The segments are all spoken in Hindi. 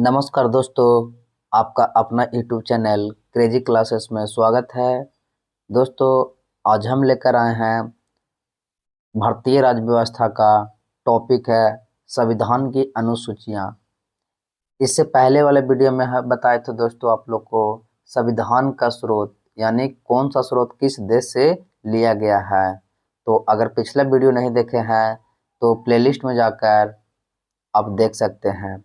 नमस्कार दोस्तों, आपका अपना यूट्यूब चैनल क्रेजी क्लासेस में स्वागत है। दोस्तों, आज हम लेकर आए हैं भारतीय राज्य व्यवस्था का टॉपिक है संविधान की अनुसूचियाँ। इससे पहले वाले वीडियो में बताए थे दोस्तों आप लोग को संविधान का स्रोत यानी कौन सा स्रोत किस देश से लिया गया है। तो अगर पिछला वीडियो नहीं देखे हैं तो प्लेलिस्ट में जाकर आप देख सकते हैं।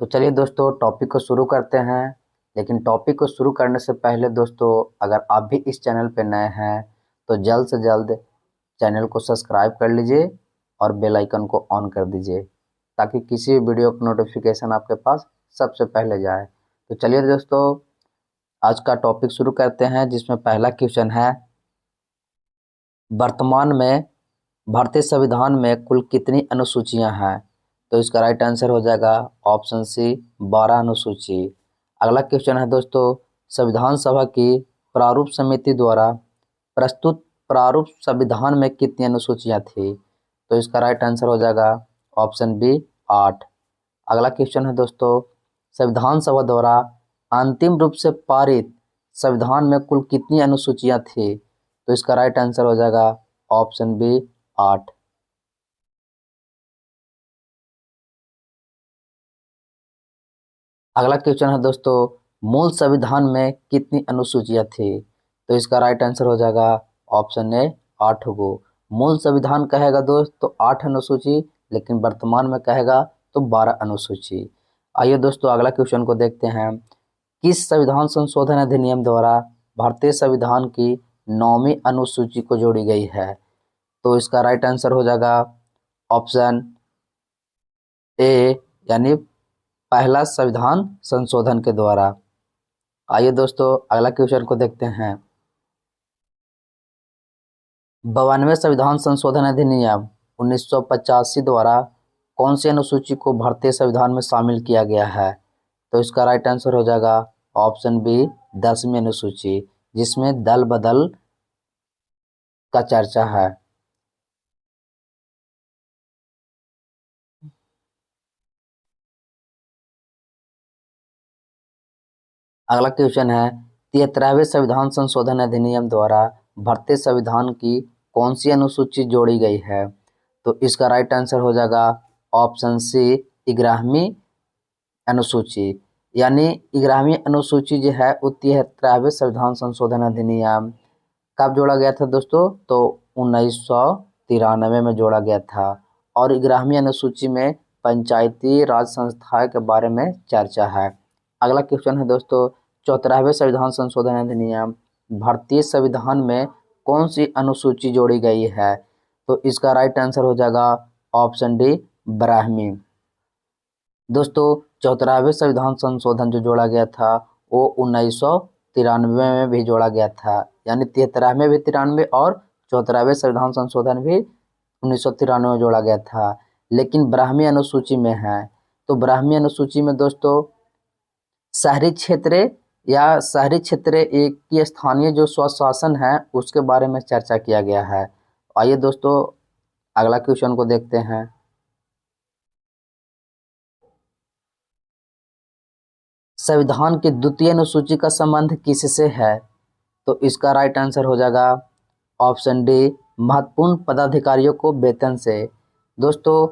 तो चलिए दोस्तों, टॉपिक को शुरू करते हैं। लेकिन टॉपिक को शुरू करने से पहले दोस्तों, अगर आप भी इस चैनल पर नए हैं तो जल्द से जल्द चैनल को सब्सक्राइब कर लीजिए और बेल आइकन को ऑन कर दीजिए ताकि किसी भी वीडियो का नोटिफिकेशन आपके पास सबसे पहले जाए। तो चलिए दोस्तों, आज का टॉपिक शुरू करते हैं, जिसमें पहला क्वेश्चन है, वर्तमान में भारतीय संविधान में कुल कितनी अनुसूचियां हैं। तो इसका राइट आंसर हो जाएगा ऑप्शन सी, 12 अनुसूची। अगला क्वेश्चन है दोस्तों, संविधान सभा की प्रारूप समिति द्वारा प्रस्तुत प्रारूप संविधान में कितनी अनुसूचियां थी। तो इसका राइट आंसर हो जाएगा ऑप्शन बी, 8। अगला क्वेश्चन है दोस्तों, संविधान सभा द्वारा अंतिम रूप से पारित संविधान में कुल कितनी अनुसूचियां थी। तो इसका राइट आंसर हो जाएगा ऑप्शन बी, 8। अगला क्वेश्चन है दोस्तों, मूल संविधान में कितनी अनुसूचियां थी। तो इसका राइट आंसर हो जाएगा ऑप्शन ए, 8 गो। मूल संविधान कहेगा दोस्त तो 8 अनुसूची, लेकिन वर्तमान में कहेगा तो 12 अनुसूची। आइए दोस्तों, अगला क्वेश्चन को देखते हैं। किस संविधान संशोधन अधिनियम द्वारा भारतीय संविधान की 9वीं अनुसूची को जोड़ी गई है। तो इसका राइट आंसर हो जाएगा ऑप्शन ए, यानी पहला संविधान संशोधन के द्वारा। आइए दोस्तों, अगला क्वेश्चन को देखते हैं। 92वें संविधान संशोधन अधिनियम 1985 द्वारा कौन सी अनुसूची को भारतीय संविधान में शामिल किया गया है। तो इसका राइट आंसर हो जाएगा ऑप्शन बी, 10वीं अनुसूची, जिसमें दल बदल का चर्चा है। अगला क्वेश्चन है, 73वें संविधान संशोधन अधिनियम द्वारा भारतीय संविधान की कौन सी अनुसूची जोड़ी गई है। तो इसका राइट आंसर हो जाएगा ऑप्शन सी, 11वीं अनुसूची। यानी 11वीं अनुसूची जो है वो 73वें संविधान संशोधन अधिनियम कब जोड़ा गया था दोस्तों। तो 1993 में जोड़ा गया था। और 11वीं अनुसूची में पंचायती राज संस्थाएं के बारे में चर्चा है। अगला क्वेश्चन है दोस्तों, 74वें संविधान संशोधन अधिनियम भारतीय संविधान में कौन सी अनुसूची जोड़ी गई है। तो इसका राइट आंसर हो जाएगा ऑप्शन डी, 12वीं। दोस्तों, 74वें संविधान संशोधन जो जोड़ा गया था वो 1993 में भी जोड़ा गया था। यानी 73 में भी 93 और 74वें संविधान संशोधन भी 1993 में जोड़ा गया था, लेकिन 12वीं अनुसूची में है। तो 12वीं अनुसूची में दोस्तों शहरी क्षेत्र एक की स्थानीय जो स्वशासन है उसके बारे में चर्चा किया गया है। आइए दोस्तों, अगला क्वेश्चन को देखते हैं। संविधान की द्वितीय अनुसूची का संबंध किससे है। तो इसका राइट आंसर हो जाएगा ऑप्शन डी, महत्वपूर्ण पदाधिकारियों को वेतन से। दोस्तों,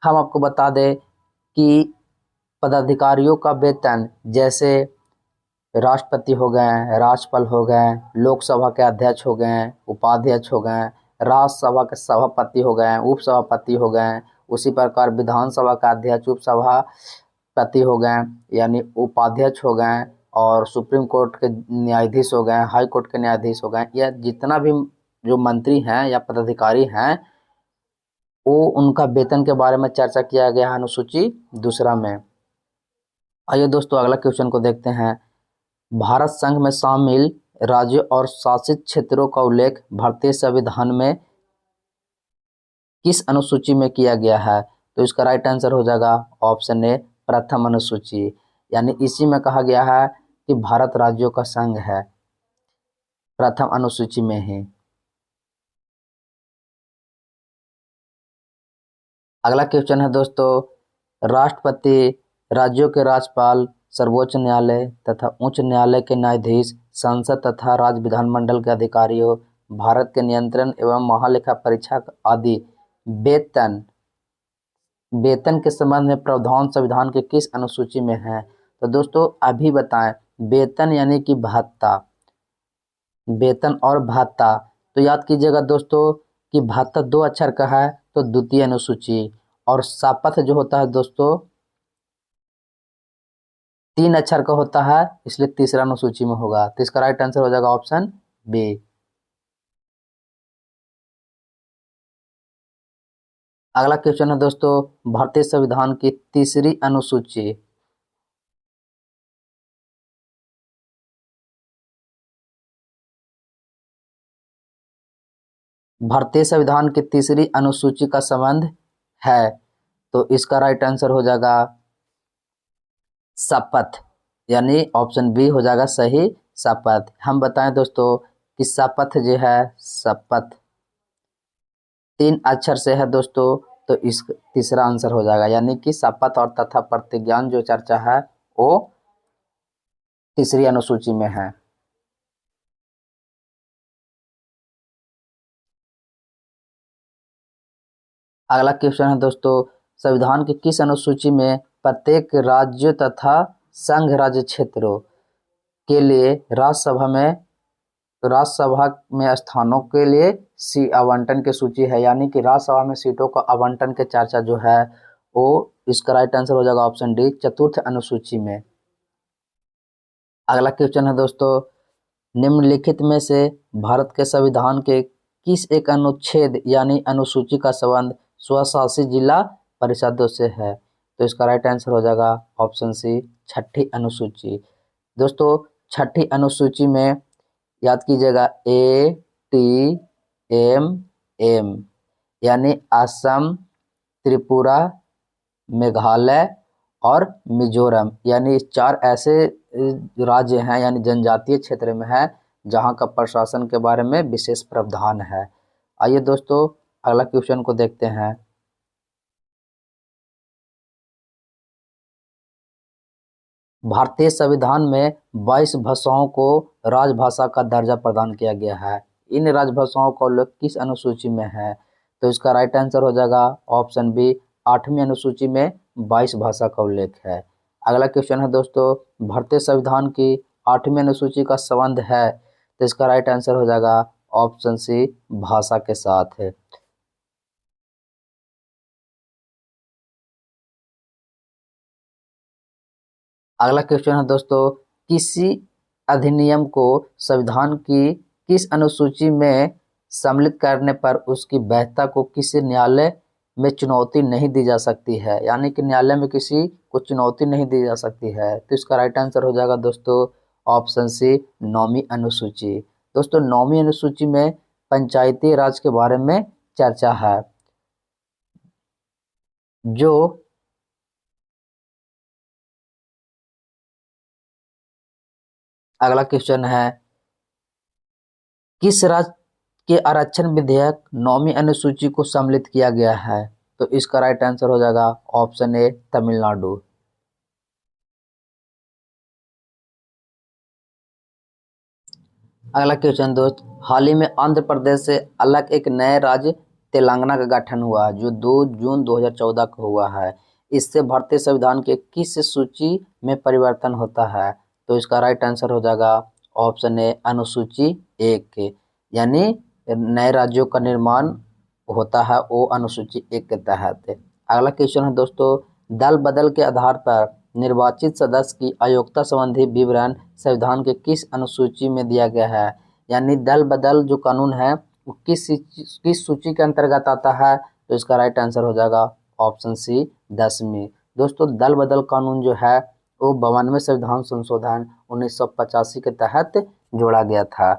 हम आपको बता दें कि पदाधिकारियों का वेतन जैसे राष्ट्रपति हो गए, राज्यपाल हो गए, लोकसभा के अध्यक्ष हो गए, उपाध्यक्ष हो गए, राज्यसभा के सभापति हो गए, उपसभापति हो गए, उसी प्रकार विधानसभा का अध्यक्ष, उपसभापति हो गए यानी उपाध्यक्ष हो गए, और सुप्रीम कोर्ट के न्यायाधीश हो गए, हाई कोर्ट के न्यायाधीश हो गए, या जितना भी जो मंत्री हैं या पदाधिकारी हैं वो उनका वेतन के बारे में चर्चा किया गया है अनुसूची दूसरा में। आइए दोस्तों, अगला क्वेश्चन को देखते हैं। भारत संघ में शामिल राज्यों और शासित क्षेत्रों का उल्लेख भारतीय संविधान में किस अनुसूची में किया गया है। तो इसका राइट आंसर हो जाएगा ऑप्शन ए, प्रथम अनुसूची। यानी इसी में कहा गया है कि भारत राज्यों का संघ है, प्रथम अनुसूची में ही। अगला क्वेश्चन है दोस्तों, राष्ट्रपति राज्यों के राज्यपाल, सर्वोच्च न्यायालय तथा उच्च न्यायालय के न्यायाधीश, संसद तथा राज्य विधानमंडल के अधिकारियों, भारत के नियंत्रण एवं महालेखा परीक्षक आदि वेतन वेतन के संबंध में प्रावधान संविधान के किस अनुसूची में है? तो दोस्तों अभी बताएं, वेतन यानी कि भत्ता, वेतन और भत्ता। तो याद कीजिएगा दोस्तों कि भत्ता 2 अक्षर का है तो द्वितीय अनुसूची, और शपथ जो होता है दोस्तों 3 अक्षर का होता है, इसलिए तीसरा अनुसूची में होगा। तो इसका राइट आंसर हो जाएगा ऑप्शन बी। अगला क्वेश्चन है दोस्तों, भारतीय संविधान की तीसरी अनुसूची। भारतीय संविधान की तीसरी अनुसूची का संबंध है, तो इसका राइट आंसर हो जाएगा शपथ, यानी ऑप्शन बी हो जाएगा सही, शपथ। हम बताएं दोस्तों कि शपथ जो है, शपथ 3 अक्षर से है दोस्तों, तो इस तीसरा आंसर हो जाएगा, यानी कि शपथ और तथा प्रतिज्ञान जो चर्चा है वो तीसरी अनुसूची में है। अगला क्वेश्चन है दोस्तों, संविधान की किस अनुसूची में प्रत्येक राज्य तथा संघ राज्य क्षेत्रों के लिए राज्यसभा में स्थानों के लिए आवंटन की सूची है, यानी कि राज्यसभा में सीटों का आवंटन के चर्चा जो है वो इसका राइट आंसर हो जाएगा ऑप्शन डी, चतुर्थ अनुसूची में। अगला क्वेश्चन है दोस्तों, निम्नलिखित में से भारत के संविधान के किस एक अनुच्छेद यानी अनुसूची का संबंध स्वशासी जिला परिषदों से है? तो इसका राइट आंसर हो जाएगा ऑप्शन सी, छठी अनुसूची। दोस्तों छठी अनुसूची में याद कीजिएगा ATMM, यानी असम, त्रिपुरा, मेघालय और मिजोरम, यानी 4 ऐसे राज्य हैं यानी जनजातीय क्षेत्र में है जहां का प्रशासन के बारे में विशेष प्रावधान है। आइए दोस्तों अगला क्वेश्चन को देखते हैं। भारतीय संविधान में 22 भाषाओं को राजभाषा का दर्जा प्रदान किया गया है। इन राजभाषाओं का उल्लेख किस अनुसूची में है? तो इसका राइट आंसर हो जाएगा ऑप्शन बी, 8वीं अनुसूची में 22 भाषा का उल्लेख है। अगला क्वेश्चन है दोस्तों, भारतीय संविधान की 8वीं अनुसूची का संबंध है, तो इसका राइट आंसर हो जाएगा ऑप्शन सी, भाषा के साथ है। अगला क्वेश्चन है दोस्तों, किसी अधिनियम को संविधान की किस अनुसूची में सम्मिलित करने पर उसकी वैधता को किसी न्यायालय में चुनौती नहीं दी जा सकती है, यानी कि न्यायालय में किसी को चुनौती नहीं दी जा सकती है? तो इसका राइट आंसर हो जाएगा दोस्तों ऑप्शन सी, 9वीं अनुसूची। दोस्तों 9वीं अनुसूची में पंचायती राज के बारे में चर्चा है। जो अगला क्वेश्चन है, किस राज्य के आरक्षण विधेयक 9वीं अनुसूची को सम्मिलित किया गया है? तो इसका राइट आंसर हो जाएगा ऑप्शन ए, तमिलनाडु। अगला क्वेश्चन दोस्त, हाल ही में आंध्र प्रदेश से अलग एक नए राज्य तेलंगाना का गठन हुआ जो 2 जून 2014 को हुआ है। इससे भारतीय संविधान के किस सूची में परिवर्तन होता है? तो इसका राइट आंसर हो जाएगा ऑप्शन ए, अनुसूची 1, यानी नए राज्यों का निर्माण होता है वो अनुसूची 1 के तहत। अगला क्वेश्चन है दोस्तों, दल बदल के आधार पर निर्वाचित सदस्य की अयोग्यता संबंधी विवरण संविधान के किस अनुसूची में दिया गया है? यानी दल बदल जो कानून है वो किस सूची के अंतर्गत आता है? तो इसका राइट आंसर हो जाएगा ऑप्शन सी, 10वीं। दोस्तों दल बदल कानून जो है वो 92वें संविधान संशोधन 1985 के तहत जोड़ा गया था।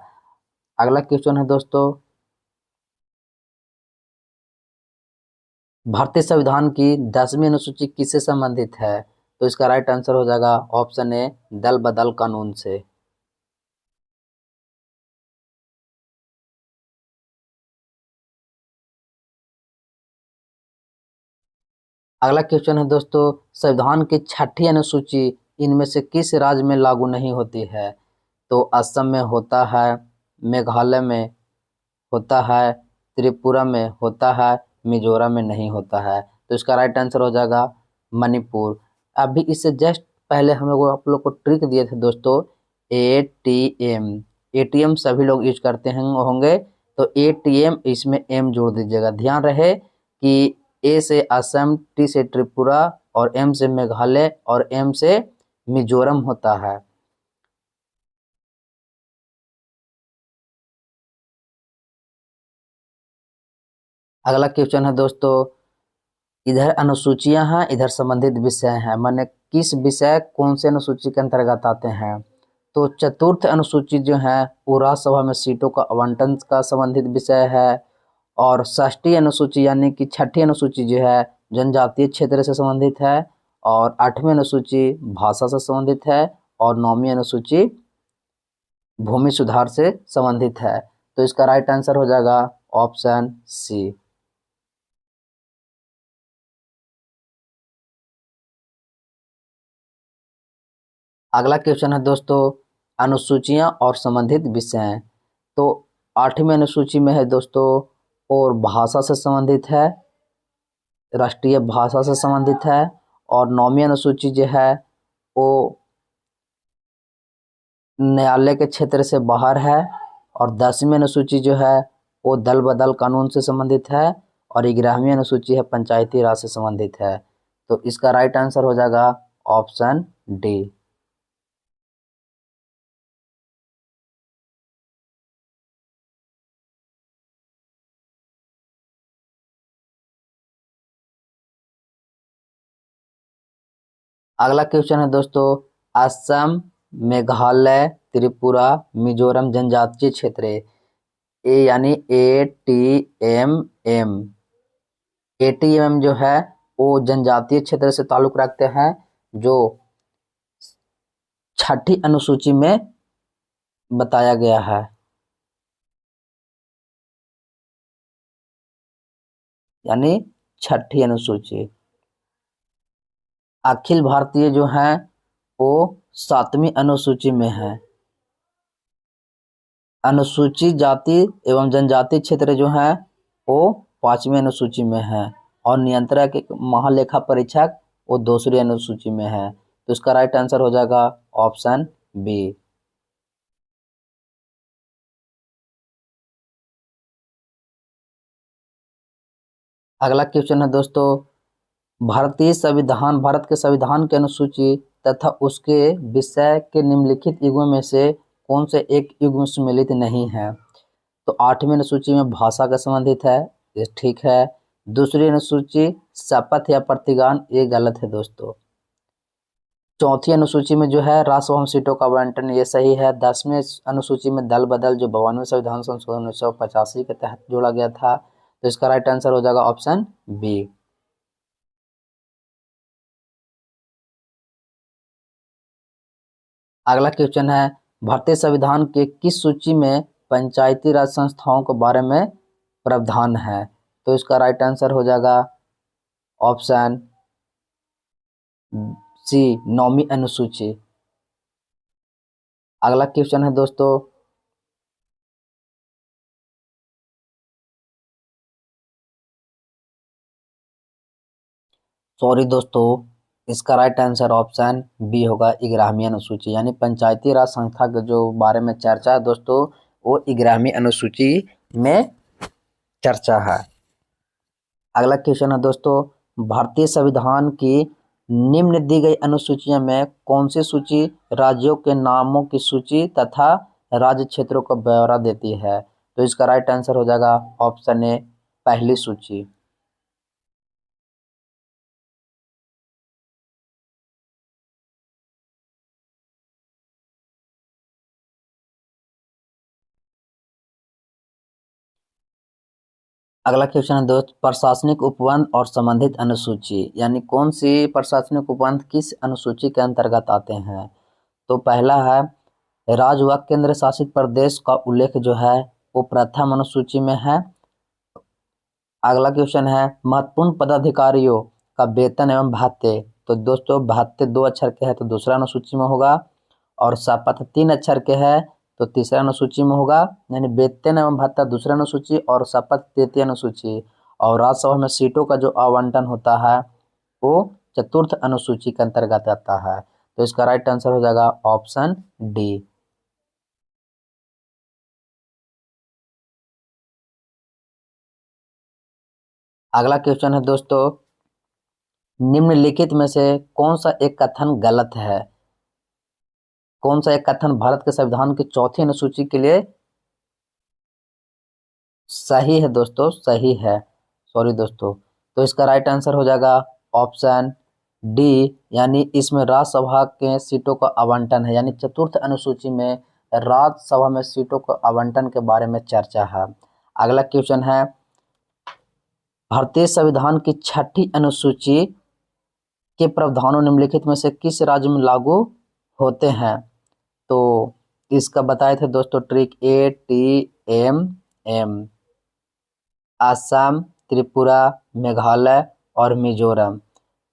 अगला क्वेश्चन है दोस्तों, भारतीय संविधान की 10वीं अनुसूची किससे संबंधित है? तो इसका राइट आंसर हो जाएगा ऑप्शन ए, दल बदल कानून से। अगला क्वेश्चन है दोस्तों, संविधान की छठी अनुसूची इनमें से किस राज्य में लागू नहीं होती है? तो असम में होता है, मेघालय में होता है, त्रिपुरा में होता है, मिजोरम में नहीं होता है। तो इसका राइट आंसर हो जाएगा मणिपुर। अभी इससे जस्ट पहले हम लोग आप लोग को ट्रिक दिए थे दोस्तों, एटीएम। एटीएम सभी लोग यूज करते हैं होंगे, तो एटीएम इसमें एम जोड़ दीजिएगा। ध्यान रहे कि ए से असम, टी से त्रिपुरा और एम से मेघालय और एम से मिजोरम होता है। अगला क्वेश्चन है दोस्तों, इधर अनुसूचियां हैं, इधर संबंधित विषय हैं, माने किस विषय कौन से अनुसूची के अंतर्गत आते हैं? तो चतुर्थ अनुसूची जो है वो राज्यसभा में सीटों का आवंटन का संबंधित विषय है। और षष्ठी अनुसूची यानी कि छठी अनुसूची जो है जनजातीय क्षेत्र से संबंधित है। और आठवीं अनुसूची भाषा से संबंधित है। और नौवीं अनुसूची भूमि सुधार से संबंधित है। तो इसका राइट आंसर हो जाएगा ऑप्शन सी। अगला क्वेश्चन है दोस्तों, अनुसूचियां और संबंधित विषय। तो आठवीं अनुसूची में है दोस्तों और भाषा से संबंधित है, राष्ट्रीय भाषा से संबंधित है। और नौवीं अनुसूची जो है वो न्यायालय के क्षेत्र से बाहर है। और 10वीं अनुसूची जो है वो दल बदल कानून से संबंधित है। और 11वीं अनुसूची है पंचायती राज से संबंधित है। तो इसका राइट आंसर हो जाएगा ऑप्शन डी। अगला क्वेश्चन है दोस्तों, असम, मेघालय, त्रिपुरा, मिजोरम जनजातीय क्षेत्र, ए यानी ATMM। ATMM जो है वो जनजातीय क्षेत्र से ताल्लुक रखते हैं, जो छठी अनुसूची में बताया गया है। यानी छठी अनुसूची। अखिल भारतीय जो है वो 7वीं अनुसूची में है। अनुसूचित जाति एवं जनजाति क्षेत्र जो है वो 5वीं अनुसूची में है। और नियंत्रक एक महालेखा परीक्षक वो 2री अनुसूची में है। तो इसका राइट आंसर हो जाएगा ऑप्शन बी। अगला क्वेश्चन है दोस्तों, भारत के संविधान के अनुसूची तथा उसके विषय के निम्नलिखित युग्म में से कौन से एक युग्म सम्मिलित नहीं है? तो 8वीं अनुसूची में भाषा का संबंधित है, ये ठीक है। 2री अनुसूची शपथ या प्रतिज्ञान, ये गलत है दोस्तों। 4थी अनुसूची में जो है राज्यसभा में सीटों का आवंटन, ये सही है। 10वीं अनुसूची में दल बदल जो 52वें संविधान संशोधन 1985 के तहत जोड़ा गया था। तो इसका राइट आंसर हो जाएगा ऑप्शन बी। अगला क्वेश्चन है, भारतीय संविधान के किस सूची में पंचायती राज संस्थाओं के बारे में प्रावधान है? तो इसका राइट आंसर हो जाएगा ऑप्शन सी, 9वीं अनुसूची। अगला क्वेश्चन है दोस्तों, सॉरी दोस्तों, इसका राइट आंसर ऑप्शन बी होगा, 11वीं अनुसूची। यानी पंचायती राज संस्था के जो बारे में चर्चा है दोस्तों वो 11वीं अनुसूची में चर्चा है। अगला क्वेश्चन है दोस्तों, भारतीय संविधान की निम्न दी गई अनुसूचियों में कौन सी सूची राज्यों के नामों की सूची तथा राज्य क्षेत्रों का ब्यौरा देती है? तो इसका राइट आंसर हो जाएगा ऑप्शन ए, पहली सूची। अगला क्वेश्चन है दोस्त, प्रशासनिक उपबंध और संबंधित अनुसूची, यानी कौन सी प्रशासनिक उपबंध किस अनुसूची के अंतर्गत आते हैं? तो पहला है राज्य व केंद्र शासित प्रदेश का उल्लेख जो है वो प्रथम अनुसूची में है। अगला क्वेश्चन है महत्वपूर्ण पदाधिकारियों का वेतन एवं भत्ते, तो दोस्तों भत्ते 2 अक्षर के हैं तो दूसरा अनुसूची में होगा, और शपथ 3 अक्षर के है तो तीसरा अनुसूची में होगा, यानी वेतन एवं भत्ता दूसरा अनुसूची और शपथ तृतीय अनुसूची, और राज्यसभा में सीटों का जो आवंटन होता है वो चतुर्थ अनुसूची के अंतर्गत आता है। तो इसका राइट आंसर हो जाएगा ऑप्शन डी। अगला क्वेश्चन है दोस्तों, निम्नलिखित में से कौन सा एक कथन गलत है? कौन सा एक कथन भारत के संविधान की चौथी अनुसूची के लिए सही है? दोस्तों सही है, सॉरी दोस्तों। तो इसका राइट आंसर हो जाएगा ऑप्शन डी, यानी इसमें राज्यसभा के सीटों का आवंटन है, यानी चतुर्थ अनुसूची में राज्यसभा में सीटों को आवंटन के बारे में चर्चा है। अगला क्वेश्चन है, भारतीय संविधान की छठी अनुसूची के प्रावधानों निम्नलिखित में से किस राज्य में लागू होते हैं? तो इसका बताए थे दोस्तों ट्रिक ATMM, असम, त्रिपुरा, मेघालय और मिजोरम।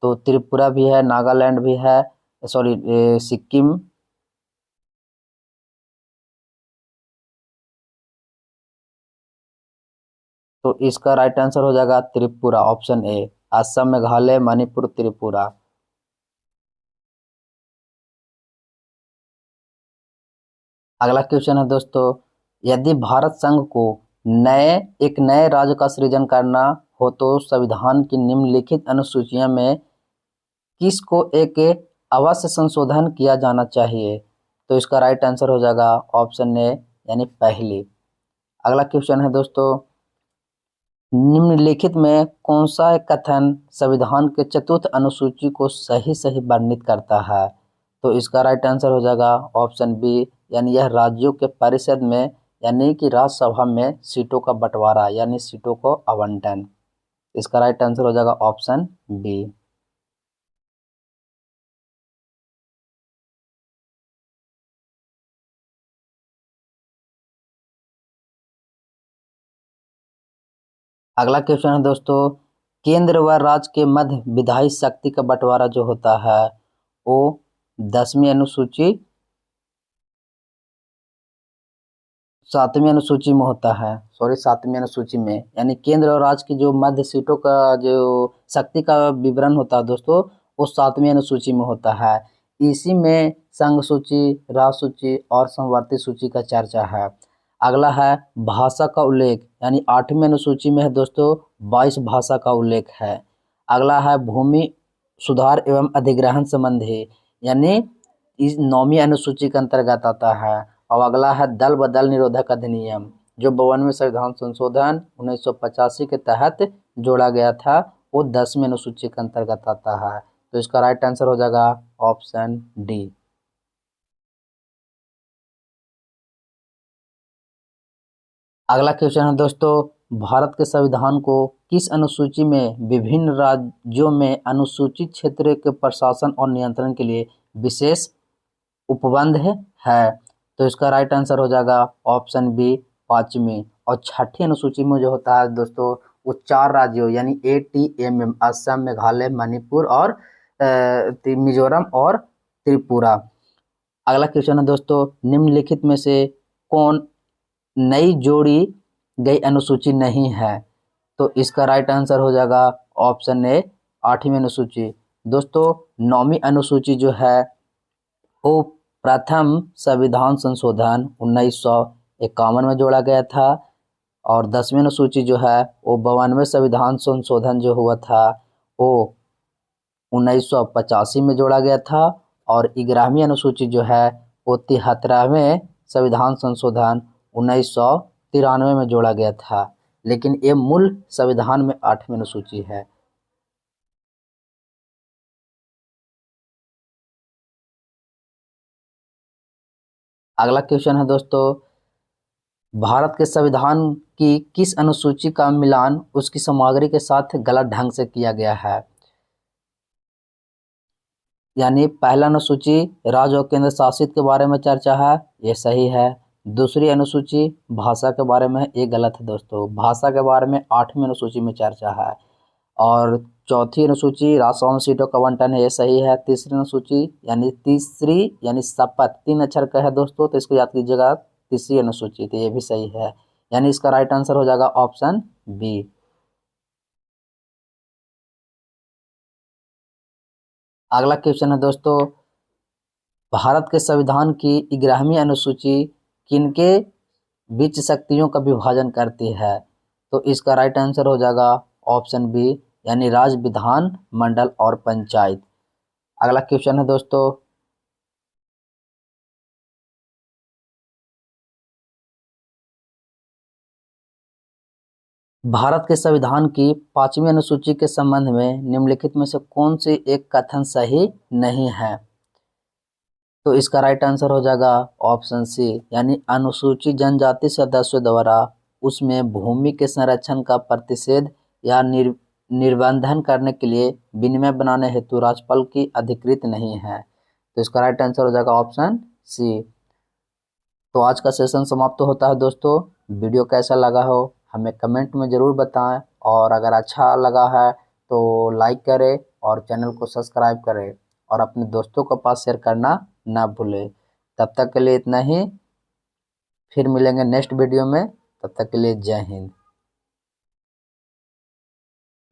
तो त्रिपुरा भी है, नागालैंड भी है, सॉरी सिक्किम, तो इसका राइट आंसर हो जाएगा त्रिपुरा, ऑप्शन ए, असम, मेघालय, मणिपुर, त्रिपुरा। अगला क्वेश्चन है दोस्तों, यदि भारत संघ को एक नए राज्य का सृजन करना हो तो संविधान की निम्नलिखित अनुसूचियों में किसको एक अवश्य संशोधन किया जाना चाहिए? तो इसका राइट आंसर हो जाएगा ऑप्शन ए, यानी पहली। अगला क्वेश्चन है दोस्तों, निम्नलिखित में कौन सा एक कथन संविधान के चतुर्थ अनुसूची को सही सही वर्णित करता है? तो इसका राइट आंसर हो जाएगा ऑप्शन बी, यानी यह राज्यों के परिषद में यानी कि राज्यसभा में सीटों का बंटवारा यानी सीटों को आवंटन। इसका राइट आंसर हो जाएगा ऑप्शन बी। अगला क्वेश्चन है दोस्तों, केंद्र व राज्य के मध्य विधायी शक्ति का बंटवारा जो होता है वो 10वीं अनुसूची 7वीं अनुसूची में होता है, सॉरी 7वीं अनुसूची में, यानी केंद्र और राज्य की जो मध्य सीटों का जो शक्ति का विवरण होता है दोस्तों वो 7वीं अनुसूची में होता है। इसी में संघ सूची, राज्य सूची और समवर्ती सूची का चर्चा है। अगला है भाषा का उल्लेख, यानी 8वीं अनुसूची में है दोस्तों 22 भाषा का उल्लेख है। अगला है भूमि सुधार एवं अधिग्रहण संबंधी, यानी इस 9वीं अनुसूची के अंतर्गत आता है। और अगला है दल बदल निरोधक अधिनियम, जो 52वें संविधान संशोधन 1985 के तहत जोड़ा गया था, वो 10वीं अनुसूची के अंतर्गत आता है। तो इसका राइट आंसर हो जाएगा ऑप्शन डी। अगला क्वेश्चन है दोस्तों, भारत के संविधान को किस अनुसूची में विभिन्न राज्यों में अनुसूचित क्षेत्र के प्रशासन और नियंत्रण के लिए विशेष उपबंध है? तो इसका राइट आंसर हो जाएगा ऑप्शन बी, 5वीं। और छठी अनुसूची में जो होता है दोस्तों वो 4 राज्यों यानी ATMM, असम, मेघालय, मणिपुर और मिजोरम और त्रिपुरा। अगला क्वेश्चन है दोस्तों, निम्नलिखित में से कौन नई जोड़ी गई अनुसूची नहीं है? तो इसका राइट आंसर हो जाएगा ऑप्शन ए, 8वीं अनुसूची। दोस्तों 9वीं अनुसूची जो है वो प्रथम संविधान संशोधन 1951 में जोड़ा गया था, और 10वीं अनुसूची जो है वो 92वें संविधान संशोधन जो हुआ था वो 1985 में जोड़ा गया था, और 11वीं अनुसूची जो है वो 73वें संविधान संशोधन 1993 में जोड़ा गया था, लेकिन ये मूल संविधान में 8वीं अनुसूची है। अगला क्वेश्चन है दोस्तों, भारत के संविधान की किस अनुसूची का मिलान उसकी सामग्री के साथ गलत ढंग से किया गया है? यानी पहला अनुसूची राज्य और केंद्र शासित के बारे में चर्चा है, ये सही है। दूसरी अनुसूची भाषा के बारे में, ये गलत है दोस्तों। भाषा के बारे में 8वीं अनुसूची में चर्चा है। और चौथी अनुसूची राजसभा सीटों का आवंटन है, ये सही है। तीसरी अनुसूची यानी शपथ 3 अक्षर का है दोस्तों, तो इसको याद कीजिएगा, तीसरी अनुसूची, तो ये भी सही है। यानी इसका राइट आंसर हो जाएगा ऑप्शन बी। अगला क्वेश्चन है दोस्तों, भारत के संविधान की 11वीं अनुसूची किनके बीच शक्तियों का विभाजन करती है? तो इसका राइट आंसर हो जाएगा ऑप्शन बी, यानी राज्य, विधान मंडल और पंचायत। अगला क्वेश्चन है दोस्तों, भारत के संविधान की 5वीं अनुसूची के संबंध में निम्नलिखित में से कौन सी एक कथन सही नहीं है? तो इसका राइट आंसर हो जाएगा ऑप्शन सी, यानी अनुसूचित जनजाति सदस्यों द्वारा उसमें भूमि के संरक्षण का प्रतिषेध या निर्बंधन करने के लिए विनिमय बनाने हेतु राज्यपाल की अधिकृत नहीं है। तो इसका राइट आंसर हो जाएगा ऑप्शन सी। तो आज का सेशन समाप्त होता है दोस्तों। वीडियो कैसा लगा हो हमें कमेंट में ज़रूर बताएं, और अगर अच्छा लगा है तो लाइक करें और चैनल को सब्सक्राइब करें और अपने दोस्तों के पास शेयर करना ना भूलें। तब तक के लिए इतना ही, फिर मिलेंगे नेक्स्ट वीडियो में। तब तक के लिए जय हिंद।